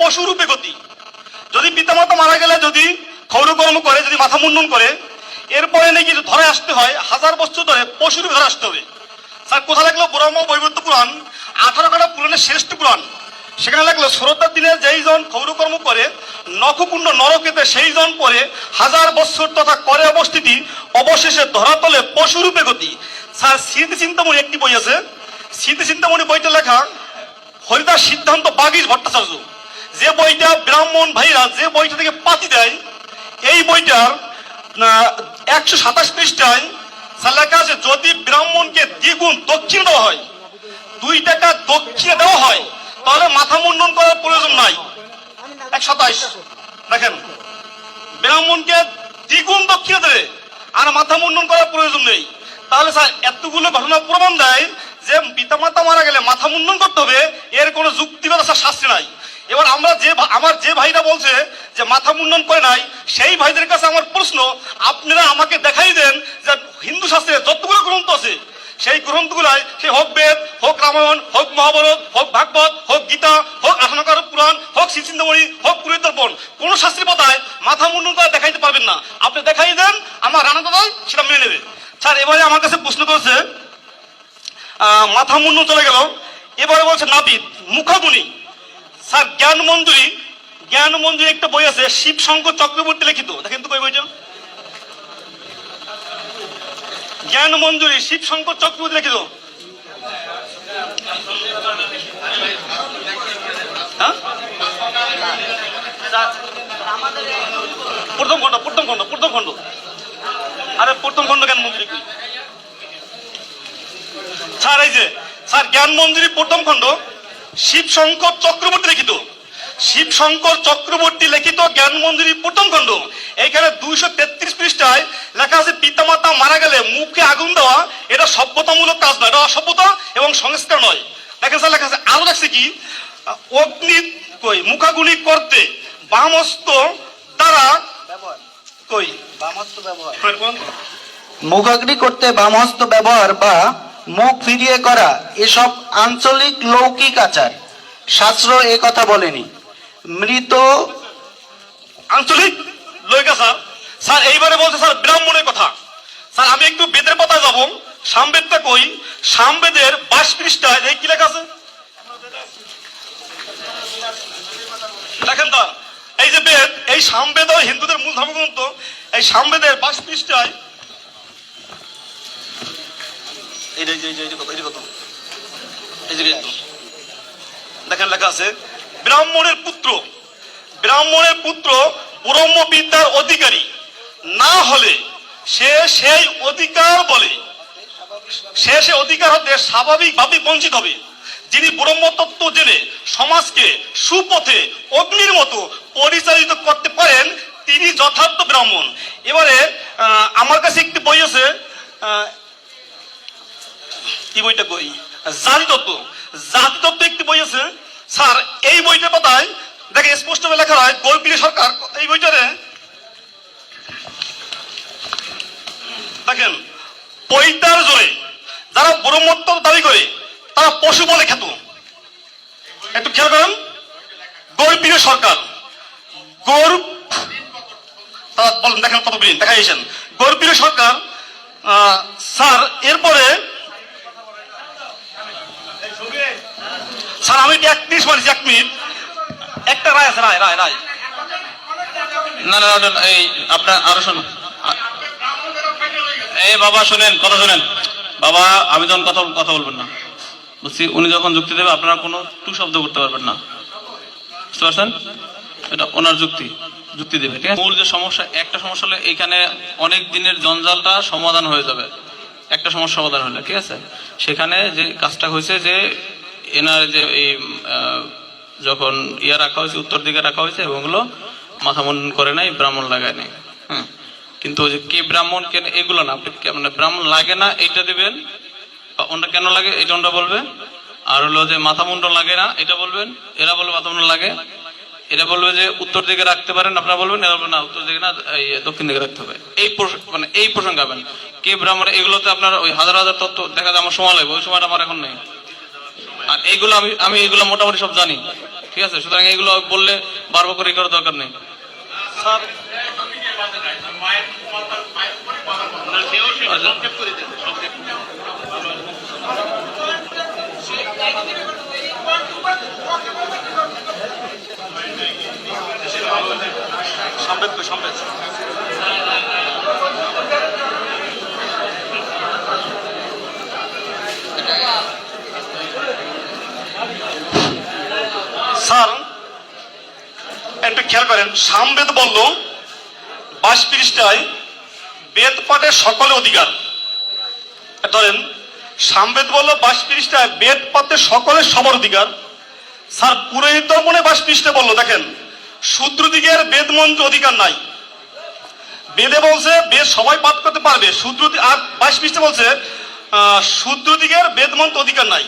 পশুরূপে গতি। যদি পিতামাতা মারা গেলে যদি ক্ষৌরকর্ম করে, যদি মাথা মুন্ডন করে, এরপরে নাকি ধরে আসতে হয় 1000 বছর ধরে পশুরূপে ধরে আসতে হবে। স্যার কোথা লাগলো? ব্রহ্ম বৈবর্ত পুরাণ, 18 খানা পুরাণের শ্রেষ্ঠ পুরাণ। সেখানে লাগলো শ্রদ্ধার দিনে যেই জন ক্ষৌরকর্ম করে নখকুণ্ড নরকেতে সেই জন পরে 1000 বৎসর তথা করে অবস্থিতি অবশেষে ধরাতলে পশুরূপে গতি। স্যার স্মৃতি চিন্তামণি একটি বই আছে, স্মৃতি চিন্তামণি বইটা লেখা হরিদাস সিদ্ধান্ত বাগীশ ভট্টাচার্য। যে বইটা ব্রাহ্মণ ভাইরা যে বইটা থেকে পাতি দেয়, এই বইটার 127 পৃষ্ঠায় স্যার লেখা আছে, যদি ব্রাহ্মণকে দ্বিগুণ দক্ষিণ দেওয়া হয়, 2 টাকা দক্ষিণে দেওয়া হয়, তাহলে মাথা মুন্ডন করার প্রয়োজন নাই। 127 দেখেন, ব্রাহ্মণকে দ্বিগুণ দক্ষিণে দেবে আর মাথা মুন্ডন করার প্রয়োজন নেই। তাহলে স্যার এতগুলো ঘটনা প্রমাণ দেয় যে পিতামাতা মারা গেলে মাথা মুন্ডন করতে হবে, এর কোনো যুক্তিগত শাস্ত্রে নাই। এবার আমরা আমার যে ভাইরা বলছে যে মাথা মুন্ডন করে নাই, সেই ভাইদের কাছে আমার প্রশ্ন, আপনারা আমাকে দেখাই দেন যে হিন্দু শাস্ত্রে যতগুলো গ্রন্থ আছে সেই গ্রন্থগুলাই, সে হোক বেদ, হোক রামায়ণ, হোক মহাভারত, হোক ভাগবত, হোক গীতা, হোক 18 পুরাণ, হোক শ্রীচিন্তামণি, হোক পুরীর দর্পণ, কোন শাস্ত্রী পাতায় মাথা মুন্ডন করে দেখাইতে পারবেন না। আপনি দেখাই দেন, আমার রানা দাদাই সেটা মেনে নেবে। স্যার এবারে আমার কাছে প্রশ্ন করেছে, মাথা মুন্ডন চলে গেল, এবারে বলছে নাপিত মুখাগুনি। স্যার জ্ঞান মঞ্জুরি একটা বই আছে, শিব শঙ্কর চক্রবর্তী লিখিত, দেখেন তো কই বইটা? জ্ঞান মঞ্জুরি, শিব শঙ্কর চক্রবর্তী লিখিত। প্রথম খণ্ড আরে প্রথম খণ্ড জ্ঞান মঞ্জুরি কই? স্যার এই যে স্যার জ্ঞান মঞ্জুরি প্রথম খণ্ড, শিব শঙ্কর চক্রবর্তী লিখিত, শিব শঙ্কর চক্রবর্তী লিখিত জ্ঞান মঞ্জুরি প্রথম খণ্ড। এইখানে 233 পৃষ্ঠায় লেখা আছে, পিতামাতা মারা গেলে মুখে আগুন দেওয়া এটা সভ্যতামূলক কাজ নয়, এটা অসভ্যতা এবং সংস্কার নয়। দেখেন স্যার লেখা আছে, আরো দেখছে কি, অগ্নি কই মুখাগুলি করতে বামস্ত দ্বারা কই বামস্ত ব্যবহার, মুখাগ্নি করতে বামহস্ত ব্যবহার বা মুখ ফিরিয়ে করা এসব আঞ্চলিক লৌকিক আচার, শাস্ত্র এ কথা বলেনি। মৃত আঞ্চলিক লৌকিক আচার। স্যার এইবারে বলছে স্যার ব্রাহ্মণের কথা। স্যার আমি একটু বেদের পাতায় যাব, সামবেদটা কই, সামবেদের 22 পৃষ্ঠায় এই কি লেখা আছে দেখেন। তার এই যে বেদ, এই সামবেদ হিন্দুদের মূল ধর্মগ্রন্থ, এই সামবেদের 22 পৃষ্ঠায় দেখেন লেখা আছে, ব্রাহ্মণের পুত্র ব্রহ্মবিদ্যার অধিকারী না হলে সে সেই অধিকার বলে সে অধিকার হতে স্বাভাবিকভাবে বঞ্চিত হবে। যিনি ব্রহ্মতত্ত্ব জেনে সমাজকে সুপথে অগ্নির মতো পরিচালিত করতে পারেন, তিনি যথার্থ ব্রাহ্মণ। এবারে আমার কাছে একটি বই আছে, কি বইটা কই, জাতিতত্ত্ব একটি বই আছে। স্যার এই বইটার পাতায় দেখে স্পষ্ট লেখা হয়, গৌরপীর সরকার এই বইটারে দেখেন, পৈতার জোরে যারা ব্রহ্মত্ব দাবি করে তারা পশু বলে খ্যাত। একটু খেয়াল করেন, গৌরপীর সরকার বলেন, দেখেন কত বিলীন দেখাইছেন গৌরপীর সরকার। স্যার এরপরে স্যার আমি 31 বলেছি, 1 মিনিট, একটা রায় আছে, রায় না, এই আপনার আরো শোনো, এই বাবা শুনেন, কথা শুনেন বাবা, আমি যখন কথা বলবেন না বুঝছি, উনি যখন যুক্তি দেবে আপনারা কোনো টু শব্দ করতে পারবেন না, বুঝতে পারছেন? এটা ওনার যুক্তি দেবে। মূল যে সমস্যা, একটা সমস্যা হলে এখানে অনেক দিনের জঞ্জালটা সমাধান হয়ে যাবে, একটা সমস্যা সমাধান হলে, ঠিক আছে? সেখানে যে কাজটা হয়েছে যে এনার যে এই যখন রাখা হয়েছে, উত্তর দিকে রাখা হয়েছে এবং ওগুলো মাথা মুন্ডন করে নাই, ব্রাহ্মণ লাগায় নাই। হ্যাঁ, কিন্তু যে কে ব্রাহ্মণ কেন এগুলো না, মানে ব্রাহ্মণ লাগে না এটা দিবেন, বা ওনটা কেন লাগে এটা ওনটা বলবে, আর হলো যে মাথা মুন্ডন লাগে না এটা বলবেন, এরা বলবে মাথা মুন্ডন লাগে, এটা বলবে যে উত্তর দিকে রাখতে পারেন আপনারা বলবেন, এরা বলবে না উত্তর দিকে না, দক্ষিণ দিকে রাখতে হবে। মানে এই প্রসঙ্গ গাবেন কে ব্রাহ্মণ, এগুলোতে আপনার ওই হাজার তত্ত্ব দেখা যায়, আমার সময় লাগবে, ওই সময়টা আমার এখন নেই। আর এইগুলো আমি এগুলো মোটামুটি সব জানি। ঠিক আছে, সুতরাং এগুলো বললে বারবার করে করার দরকার নেই। স্যার সামবেদ কই, সামবেদ। স্যার একটু খেয়াল করেন, সামবেদ বলল 22 পৃষ্ঠায় বেদ পাঠের সকলে অধিকার। ধরেন সামবেদ বলল 22 পৃষ্ঠায় বেদ পাঠের সকলের সবার অধিকার। স্যার পুরোহিত দর্পণে 22 পৃষ্ঠা বললো, দেখেন শূদ্রদিগের বেদ মন্ত্র অধিকার নাই। বেদে বলছে বেদ সবাই পাঠ করতে পারবে, শূদ্র আর 22 পৃষ্ঠা বলছে শূদ্রদিগের বেদ মন্ত্র অধিকার নাই।